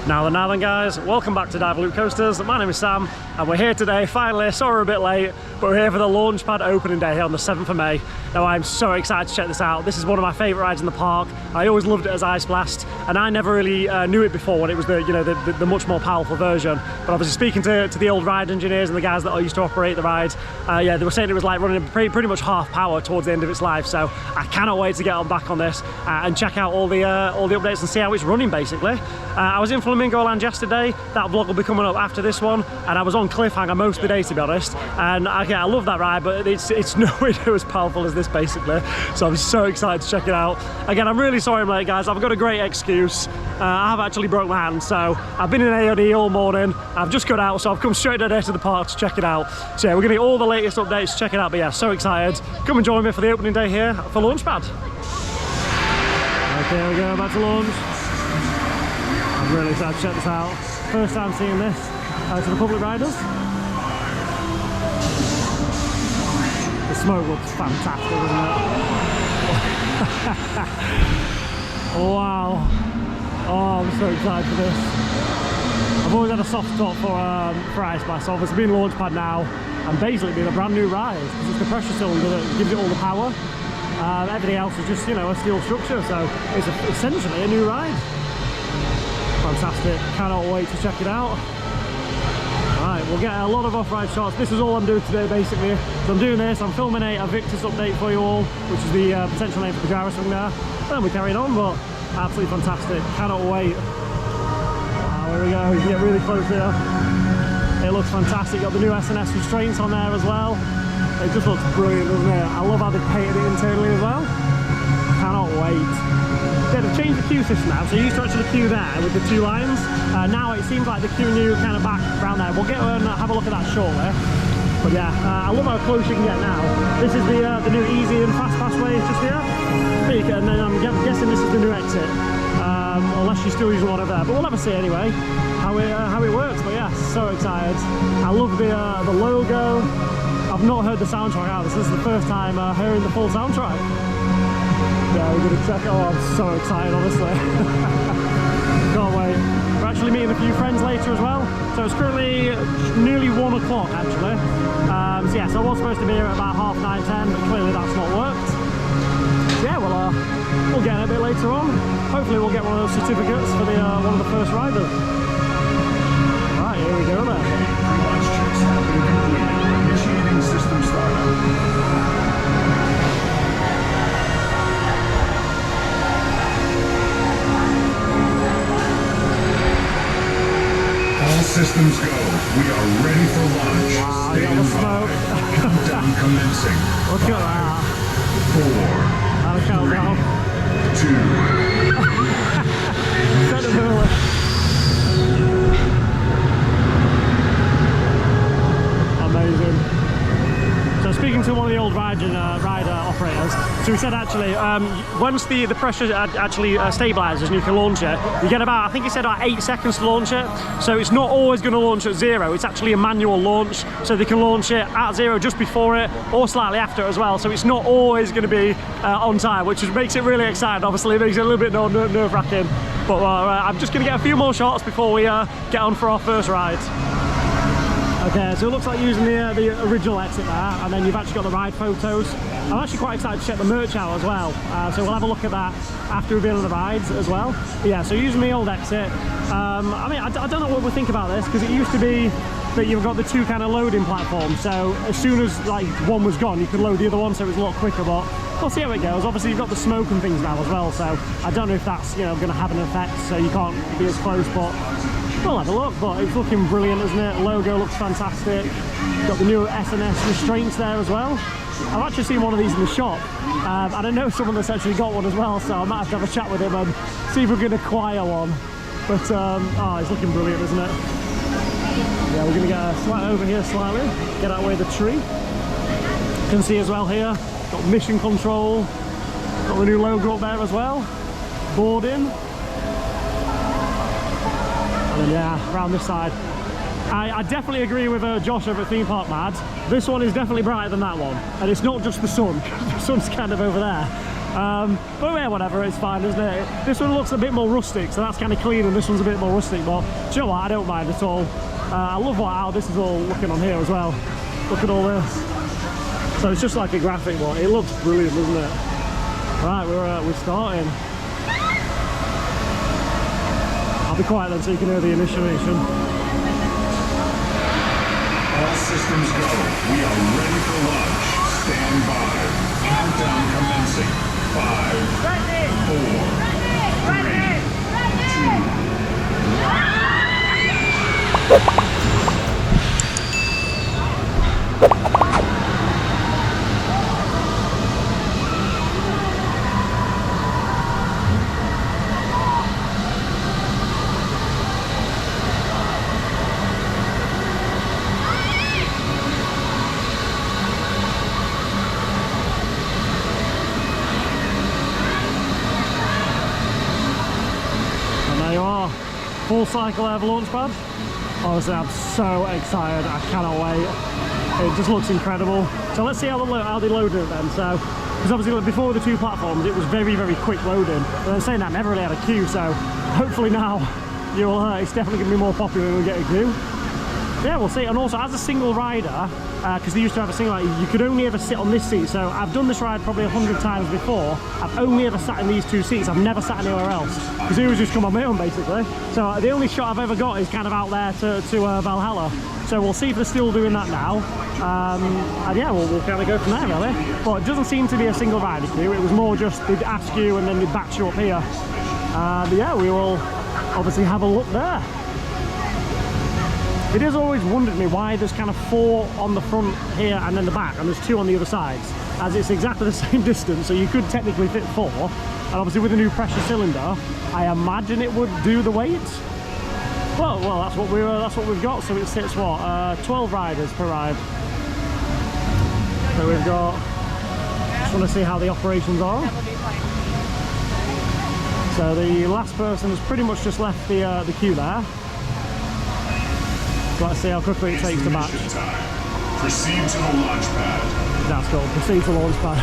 Now then guys, welcome back to Dive Loop Coasters. My name is Sam and we're here today, finally. Sorry we're a bit late, but we're here for the Launchpad opening day here on the 7th of May. Now I'm so excited to check this out. This is one of my favourite rides in the park. I always loved it as Ice Blast, and I never really knew it before when it was the much more powerful version. But obviously speaking to the old ride engineers and the guys that used to operate the rides, yeah, they were saying it was like running pretty much half power towards the end of its life. So I cannot wait to get on back on this and check out all the updates and see how it's running basically. I was in Flamingo Land yesterday. That vlog will be coming up after this one, and I was on cliffhanger most of the day to be honest. And I love that ride, but it's nowhere near as powerful as this basically. So I'm so excited to check it out. Again, I'm really sorry I'm late guys. I've got a great excuse. I have actually broke my hand, so I've been in A&E all morning. I've just got out, so I've come straight today to the park to check it out. So yeah, we're gonna get all the latest updates to check it out. But yeah, so excited. Come and join me for the opening day here for Launchpad. Okay, here we go, back to launch. I'm really excited to check this out. First time seeing this to the public riders. The smoke looks fantastic, doesn't it? Wow. Oh, I'm so excited for this. I've always had a soft spot for Ice Blast, so obviously being Launchpad now, and basically being a brand new ride, because it's the pressure cylinder that gives it all the power. Everything else is just, you know, a steel structure, so it's essentially a new ride. Fantastic, cannot wait to check it out. Right, we'll get a lot of off-ride shots. This is all I'm doing today basically. So I'm doing this, I'm filming a Victus update for you all, which is the potential name for the gyro swing there. And then we're carrying on, but absolutely fantastic, cannot wait. Wow, here we go, you can get really close here. It looks fantastic, got the new S&S restraints on there as well. It just looks brilliant, doesn't it? I love how they painted it internally as well. Cannot wait. Yeah, they've changed the queue system now, so you used to actually queue there with the two lines. Now it seems like the queue new kind of back around there. We'll get and have a look at that shortly. But yeah, I love how close you can get now. This is the new easy and fast pass way just here. And then I'm guessing this is the new exit. Unless you're still using one over there. But we'll have a see anyway how it works. But yeah, so excited. I love the logo. I've not heard the soundtrack out. This is the first time hearing the full soundtrack. Yeah, we're gonna check it. Oh, I'm so excited, honestly. Can't wait. We're actually meeting a few friends later as well. So it's currently nearly 1 o'clock actually. So yeah, so I was supposed to be here at about 9:30, 10, but clearly that's not worked. So yeah, we'll get it a bit later on. Hopefully we'll get one of those certificates for the one of the first riders. Right, here we go then. Initiating system startup. Systems go. We are ready for launch. Wow, stand by. Countdown commencing. Look at that. 4, 3, 2. Amazing. So speaking to one of the old ride operators, so he said actually once the pressure actually stabilizes and you can launch it, you get about, I think he said about 8 seconds to launch it. So it's not always going to launch at 0. It's actually a manual launch, so they can launch it at 0 just before it or slightly after it as well. So it's not always going to be on time, which makes it really exciting. Obviously it makes it a little bit nerve-wracking, but I'm just going to get a few more shots before we get on for our first ride. Okay, so it looks like using the original exit there, and then you've actually got the ride photos. I'm actually quite excited to check the merch out as well, so we'll have a look at that after we've been on the rides as well. But yeah, so using the old exit, I mean, I don't know what we think about this, because it used to be that you've got the two kind of loading platforms, so as soon as like one was gone, you could load the other one, so it was a lot quicker, but we'll see how it goes. Obviously you've got the smoke and things now as well, so I don't know if that's, you know, going to have an effect, so you can't be as close, but we'll have a look. But it's looking brilliant, isn't it? Logo looks fantastic. Got the new S&S restraints there as well. I've actually seen one of these in the shop, and I know someone that's actually got one as well, so I might have to have a chat with him and see if we can acquire one. But oh, it's looking brilliant, isn't it? Yeah, we're going to get a slight over here slightly, get out of the way of the tree. You can see as well here, got mission control, got the new logo up there as well, boarding. And then yeah, around this side. I definitely agree with Josh over at Theme Park Mad. This one is definitely brighter than that one, and it's not just the sun. The sun's kind of over there. But yeah, whatever, it's fine, isn't it? This one looks a bit more rustic, so that's kind of clean, and this one's a bit more rustic, but do you know what, I don't mind at all. I love how this is all looking on here as well. Look at all this. So it's just like a graphic one. It looks brilliant, doesn't it? Right, we're starting. I'll be quiet then so you can hear the initiation. All systems go. We are ready for launch. Stand by. Countdown commencing. 5, 4, 3, 2, 1. Full cycle air launch pad. Honestly, I'm so excited. I cannot wait. It just looks incredible. So let's see how they loaded it then. So, because obviously before the two platforms, it was very, very quick loading. But then saying that, never really had a queue. So hopefully now, it's definitely going to be more popular when we get a queue. Yeah, we'll see. And also, as a single rider, because they used to have a single rider, you could only ever sit on this seat. So I've done this ride probably 100 times before. I've only ever sat in these two seats. I've never sat anywhere else. Because it was just come on my own, basically. So the only shot I've ever got is kind of out there to Valhalla. So we'll see if they're still doing that now. And yeah, we'll kind of go from there, really. But it doesn't seem to be a single rider queue. It was more just they'd ask you and then they'd batch you up here. But yeah, we will obviously have a look there. It has always wondered me why there's kind of 4 on the front here and then the back, and there's 2 on the other sides, as it's exactly the same distance, so you could technically fit 4. And obviously with the new pressure cylinder, I imagine it would do the weight. Well, that's what we've got. So it sits what 12 riders per ride. So we've got. Just want to see how the operations are. So the last person has pretty much just left the queue there. Let's see how quickly it takes to match. Proceed to the launch pad. That's cool. Proceed to launch pad.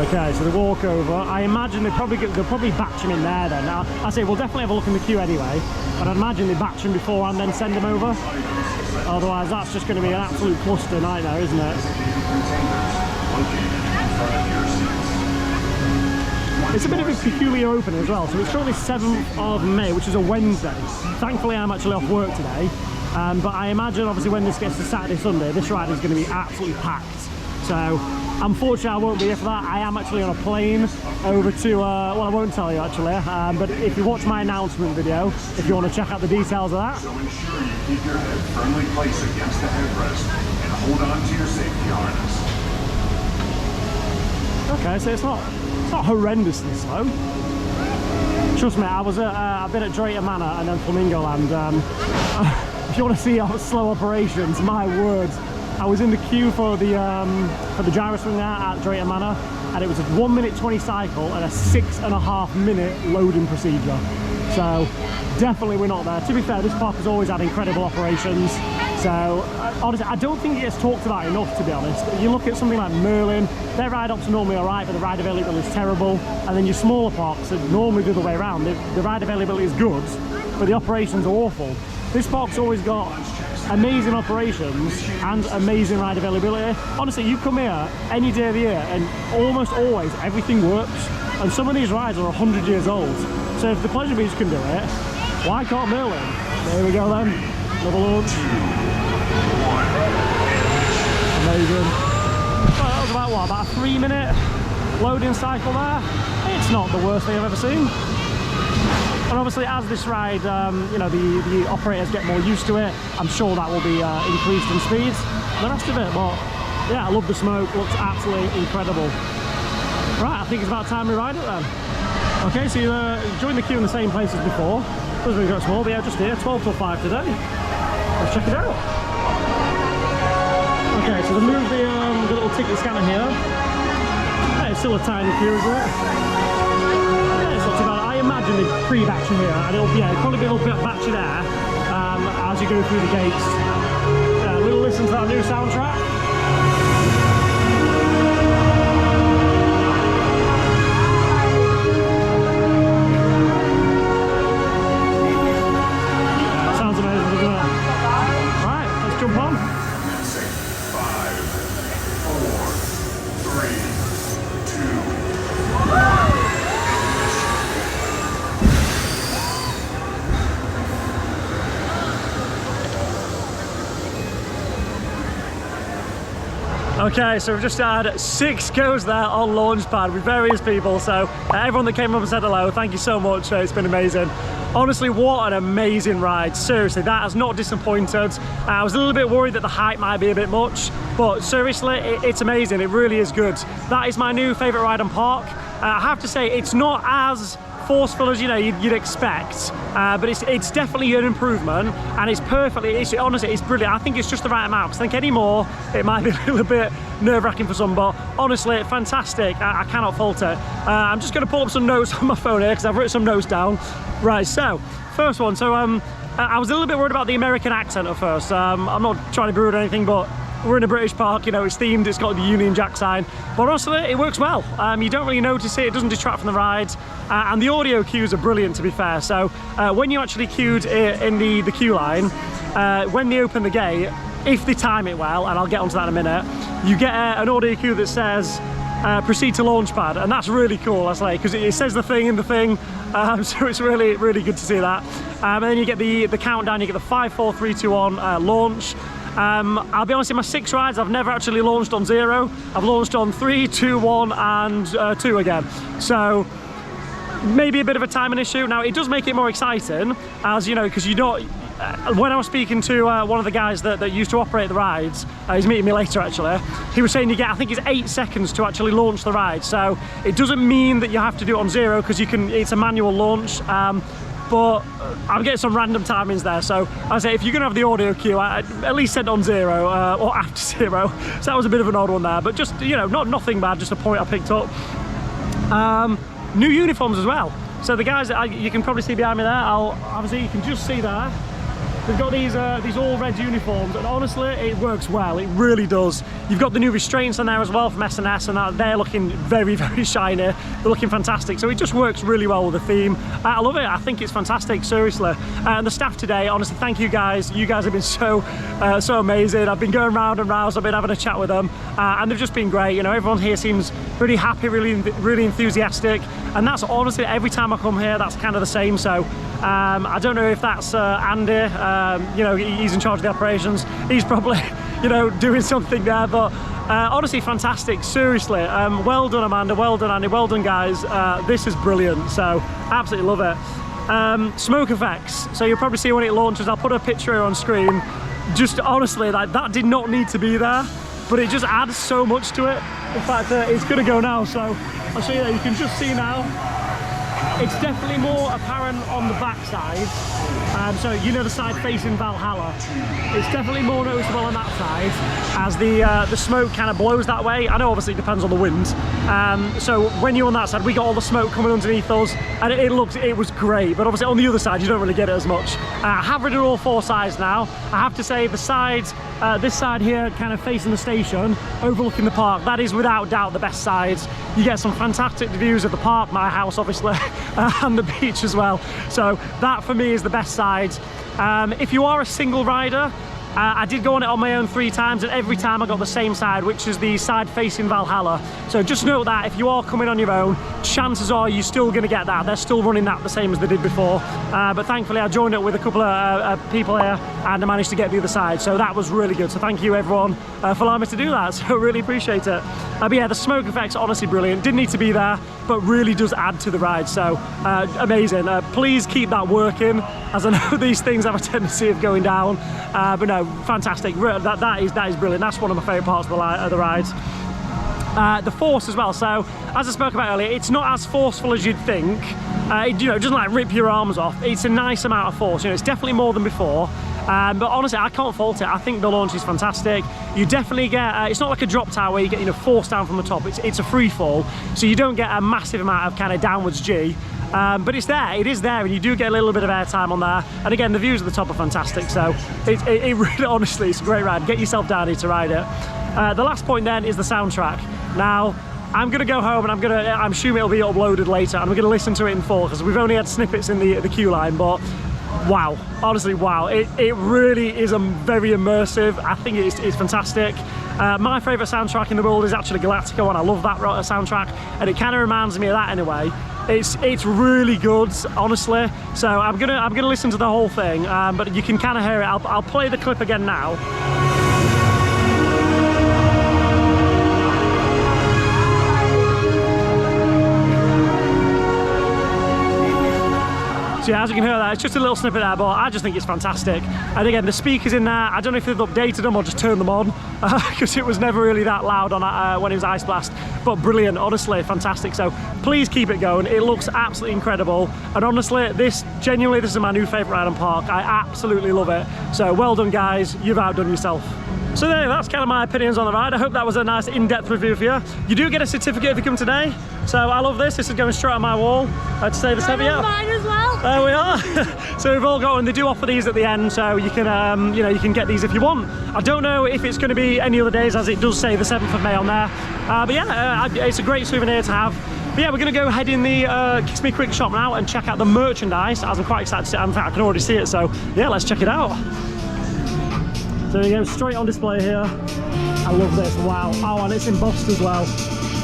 Okay, so the walkover. I imagine they'll probably batch them in there then. Now, I say we'll definitely have a look in the queue anyway, but I'd imagine they batch them before and then send them over. Otherwise, that's just going to be an absolute cluster nightmare, isn't it? It's a bit of a peculiar opening as well. So it's currently 7th of May, which is a Wednesday. Thankfully, I'm actually off work today. But I imagine, obviously, when this gets to Saturday, Sunday, this ride is going to be absolutely packed. So, unfortunately, I won't be here for that. I am actually on a plane over to, well, I won't tell you actually, but if you watch my announcement video, if you want to check out the details of that. So ensure you keep your head firmly placed against the headrest and hold on to your safety harness. Okay, so it's not horrendously slow. Trust me, I've been at Drayton Manor and then Flamingo Land. If you want to see how slow operations, my word. I was in the queue for the gyro swing there at Drayton Manor, and it was a 1 minute 20 cycle and a 6.5 minute loading procedure. So definitely we're not there. To be fair, this park has always had incredible operations. So honestly, I don't think it gets talked about enough, to be honest. You look at something like Merlin, their ride ops are normally alright, but the ride availability is terrible. And then your smaller parks are normally the other way around. The ride availability is good, but the operations are awful. This park's always got amazing operations and amazing ride availability. Honestly, you come here any day of the year and almost always everything works. And some of these rides are 100 years old. So if the Pleasure Beach can do it, why can't Merlin? There we go then. Another launch. Amazing. Well, that was about a 3 minute loading cycle there. It's not the worst thing I've ever seen. And obviously, as this ride, you know, the operators get more used to it, I'm sure that will be increased in speed. The rest of it, but yeah, I love the smoke. Looks absolutely incredible. Right, I think it's about time we ride it then. Okay, so you join the queue in the same place as before. Doesn't really go small, but yeah, just here, 12 till 5 today. Let's check it out. Okay, so they moved the little ticket scanner here. Yeah, it's still a tiny queue, isn't it? Yeah, it's not too bad. I imagine they pre-batch you here, and it'll probably be a little bit batchy there as you go through the gates. We'll listen to that new soundtrack. Okay, so we've just had 6 goes there on Launchpad with various people, so everyone that came up and said hello, thank you so much, it's been amazing. Honestly, what an amazing ride. Seriously, that has not disappointed. I was a little bit worried that the height might be a bit much, but seriously, it's amazing. It really is good. That is my new favourite ride on park. I have to say, it's not as forceful as you'd expect, but it's definitely an improvement, and it's perfectly, honestly, it's brilliant. I think it's just the right amount, because I think any more it might be a little bit nerve-wracking for some, but honestly, fantastic. I cannot fault it. I'm just going to pull up some notes on my phone here, because I've written some notes down. Right, so first one, so I was a little bit worried about the American accent at first. I'm not trying to be rude or anything, but we're in a British park, it's themed, it's got the Union Jack sign, but honestly, it works well. You don't really notice it, it doesn't detract from the ride, and the audio cues are brilliant, to be fair. So when you actually queued in the queue line, when they open the gate, if they time it well, and I'll get onto that in a minute, you get an audio cue that says, proceed to Launchpad, and that's really cool, that's like, because it says the thing in the thing, so it's really, really good to see that. And then you get the countdown, you get the 5, 4, 3, 2, 1 launch. I'll be honest, in my 6 rides, I've never actually launched on 0. I've launched on 3, 2, 1, and 2 again. So maybe a bit of a timing issue. Now, it does make it more exciting, as because you don't. When I was speaking to one of the guys that used to operate the rides, he's meeting me later actually, he was saying you get, I think it's 8 seconds to actually launch the ride. So it doesn't mean that you have to do it on 0, because it's a manual launch. But I'm getting some random timings there, so I say if you're gonna have the audio cue, at least set it on 0 or after 0. So that was a bit of an odd one there, but just nothing bad, just a point I picked up. New uniforms as well. So the guys that you can probably see behind me there, obviously you can just see there. They've got these all red uniforms, and honestly, it works well. It really does. You've got the new restraints on there as well from S&S, and they're looking very, very shiny. They're looking fantastic. So it just works really well with the theme. I love it. I think it's fantastic, seriously. And the staff today, honestly, thank you guys. You guys have been so amazing. I've been going round and round. I've been having a chat with them, and they've just been great. Everyone here seems really happy, really enthusiastic, and that's honestly every time I come here, that's kind of the same. So I don't know if that's Andy. He's in charge of the operations. He's probably, doing something there, but honestly, fantastic, seriously. Well done, Amanda, well done, Andy, well done, guys. This is brilliant, so absolutely love it. Smoke effects, so you'll probably see when it launches. I'll put a picture here on screen. Just honestly, that did not need to be there, but it just adds so much to it. In fact, it's gonna go now, so I'll show you that. You can just see now. It's definitely more apparent on the back side, so the side facing Valhalla. It's definitely more noticeable on that side as the smoke kind of blows that way. I know obviously it depends on the wind, so when you're on that side, we got all the smoke coming underneath us, and it was great, but obviously on the other side you don't really get it as much. I have ridden all 4 sides now. I have to say the sides, this side here kind of facing the station, overlooking the park, that is without doubt the best sides. You get some fantastic views of the park, my house obviously, and the beach as well. So that for me is the best side. If you are a single rider, I did go on it on my own 3 times, and every time I got the same side, which is the side facing Valhalla. So just note that if you are coming on your own, chances are you're still going to get that. They're still running that the same as they did before. But thankfully I joined it with a couple of people here, and I managed to get the other side. So that was really good. So thank you everyone for allowing me to do that. So really appreciate it. But yeah, the smoke effects are honestly brilliant. Didn't need to be there, but really does add to the ride. So amazing. Please keep that working, as I know these things have a tendency of going down. But no, fantastic. That is brilliant. That's one of my favourite parts of the rides. The force as well. So as I spoke about earlier, it's not as forceful as you'd think. It doesn't like rip your arms off. It's a nice amount of force. It's definitely more than before. But honestly, I can't fault it. I think the launch is fantastic. You definitely get, it's not like a drop tower where you get force down from the top. It's a free fall, so you don't get a massive amount of kind of downwards G. But it's there, it is there, and you do get a little bit of airtime on there. And again, the views at the top are fantastic, so it really, honestly, it's a great ride. Get yourself down here to ride it. The last point then is the soundtrack. Now, I'm gonna go home and I'm assuming it'll be uploaded later, and we're gonna listen to it in full, because we've only had snippets in the queue line, but wow, honestly, wow. It really is very immersive. I think it's fantastic. My favourite soundtrack in the world is actually Galactico, and I love that soundtrack, and it kind of reminds me of that in a way. It's really good, honestly. So I'm gonna listen to the whole thing, but you can kind of hear it. I'll play the clip again now. So yeah, as you can hear that, it's just a little snippet there, but I just think it's fantastic. And again, the speakers in there, I don't know if they've updated them or just turned them on, because it was never really that loud on when it was Ice Blast, but brilliant, honestly, fantastic. So please keep it going. It looks absolutely incredible. And honestly, this is my new favourite ride on park. I absolutely love it. So well done, guys. You've outdone yourself. So there, that's kind of my opinions on the ride. I hope that was a nice in-depth review for you. You do get a certificate if you come today. So I love this. This is going straight on my wall. I'd say this heavy up. Mine as well. There we are. So we've all got, and they do offer these at the end, so you can, you know, you can get these if you want. I don't know if it's going to be any other days, as it does say the 7th of May on there. But yeah, it's a great souvenir to have. But yeah, we're going to go ahead in the Kiss Me Quick shop now and check out the merchandise, as I'm quite excited to see it. In fact, I can already see it. So yeah, let's check it out. So we go straight on display here. I love this, wow. Oh, and it's embossed as well.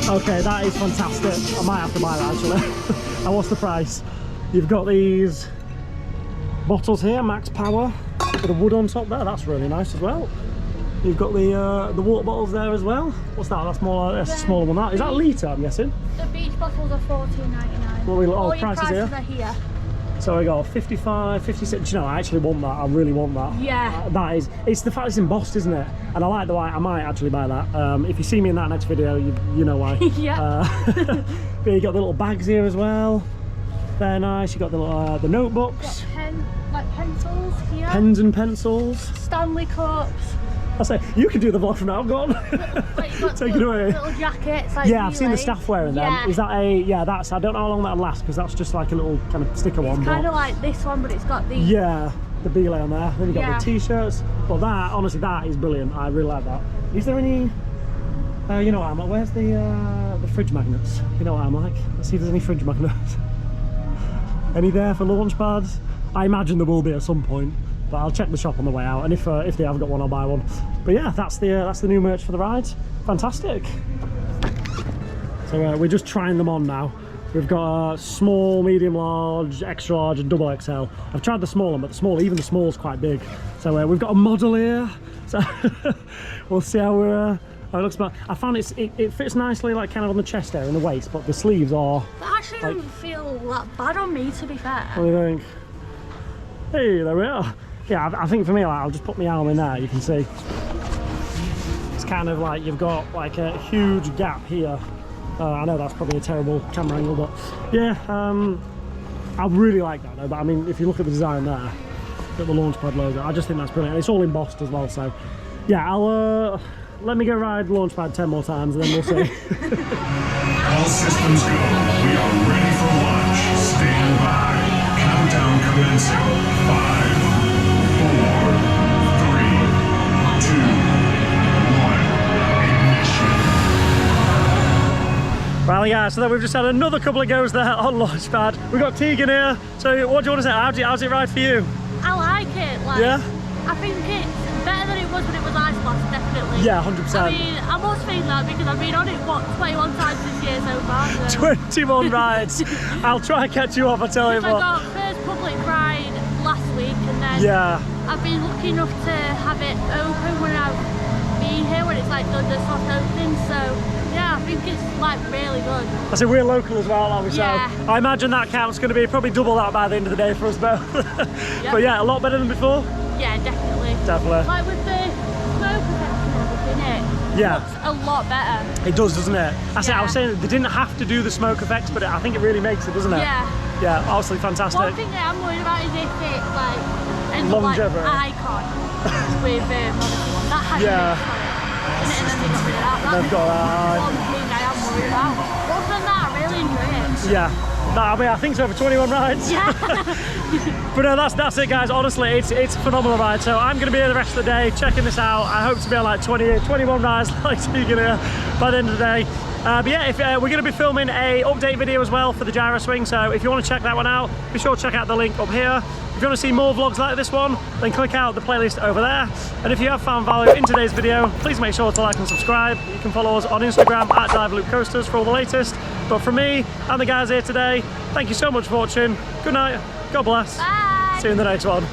Okay, that is fantastic. I might have to buy that actually. And what's the price? You've got these bottles here, max power, with a wood on top there. That's really nice as well. You've got the water bottles there as well. What's that? That's more. That's a smaller one. That is that a litre, I'm guessing. The beach bottles are $14.99. What we, oh, all prices your prices here. are here. So I got 55, 56. Do you know, I actually want that. I really want that. Yeah. That is. It's the fact it's embossed, isn't it? And I like the white. I might actually buy that. If you see me in that next video, you know why. Yeah. But you got the little bags here as well. They're nice. You got the notebooks. Like pencils here. Pens and pencils. Stanley cups. I say you can do the vlog from now. Go on. Like, you've got Take it away. Little jackets. Like Yeah, I've seen the staff wearing them. Yeah. Is that a? Yeah, that's. I don't know how long that'll last because that's just like a little kind of sticker one. It's kind of like this one, but it's got the. Yeah, the belay on there. Then you got Yeah. the t-shirts. But that, honestly, that is brilliant. I really like that. Is there any? You know what I'm like. Where's the fridge magnets? You know what I'm like. Let's see if there's any fridge magnets. Any there for launch pads? I imagine there will be at some point, but I'll check the shop on the way out. And if they have got one, I'll buy one. But yeah, that's the new merch for the ride. Fantastic. So we're just trying them on now. We've got small, medium, large, extra large, and double XL. I've tried the small one, but even the small is quite big. So we've got a model here. So we'll see how it looks. But I found it fits nicely, like kind of on the chest area and the waist, but the sleeves are. That actually doesn't feel that bad on me, to be fair. What do you think? Hey, there we are. Yeah, I think for me, like, I'll just put my arm in there. You can see. It's kind of like you've got like a huge gap here. I know that's probably a terrible camera angle, but yeah, I really like that though. But I mean, if you look at the design there, got the Launchpad logo, I just think that's brilliant. It's all embossed as well, so yeah, I'll let me go ride Launchpad 10 more times and then we'll see. All systems go. We are ready for launch. Stand by. Countdown commencing. 5, 4, 3, 2, 1. Ignition. Well, yeah, so then we've just had another couple of goes there on Launchpad. We've got Tegan here. So what do you want to say? How's it ride for you? I like it. Like, Yeah? I think it's better than it was when it was Ice Blast, definitely. Yeah, 100%. I mean, I must think that because I've been on it, what, 21 times this year so far. So. 21 rides. I'll try and catch you up, I tell you I what. got first public ride last week, and then Yeah. I've been lucky enough to have it open when I've been here, when it's like done the soft opening. So yeah, I think it's like really good. I said we're local as well, aren't we? Yeah. So I imagine that count's going to be probably double that by the end of the day for us both. Yep. But yeah, a lot better than before. Yeah, definitely. Definitely. Like with the smoke effect and everything, it Yeah. looks a lot better. It does, doesn't it? I Yeah. was saying they didn't have to do the smoke effects, but I think it really makes it, doesn't it? Yeah. Yeah, absolutely fantastic. One thing that I'm worried about is if it like ends up like Longevity. Icon with obviously one that had Yeah. a mix on it, and then they got rid of that. They've got that. One thing I am worried about. Other than that, I really enjoy it. Yeah. No, I mean, I think so for 21 rides. Yeah. But no, that's it, guys. Honestly, it's a phenomenal ride. So I'm going to be here the rest of the day checking this out. I hope to be on like 21 rides like Tegan here by the end of the day. But yeah, if we're going to be filming a update video as well for the gyro swing. So if you want to check that one out, be sure to check out the link up here. If you want to see more vlogs like this one, then click out the playlist over there. And if you have found value in today's video, please make sure to like and subscribe. You can follow us on Instagram at DiveLoopCoasters for all the latest. But from me and the guys here today, thank you so much for watching. Good night. God bless. Bye. See you in the next one.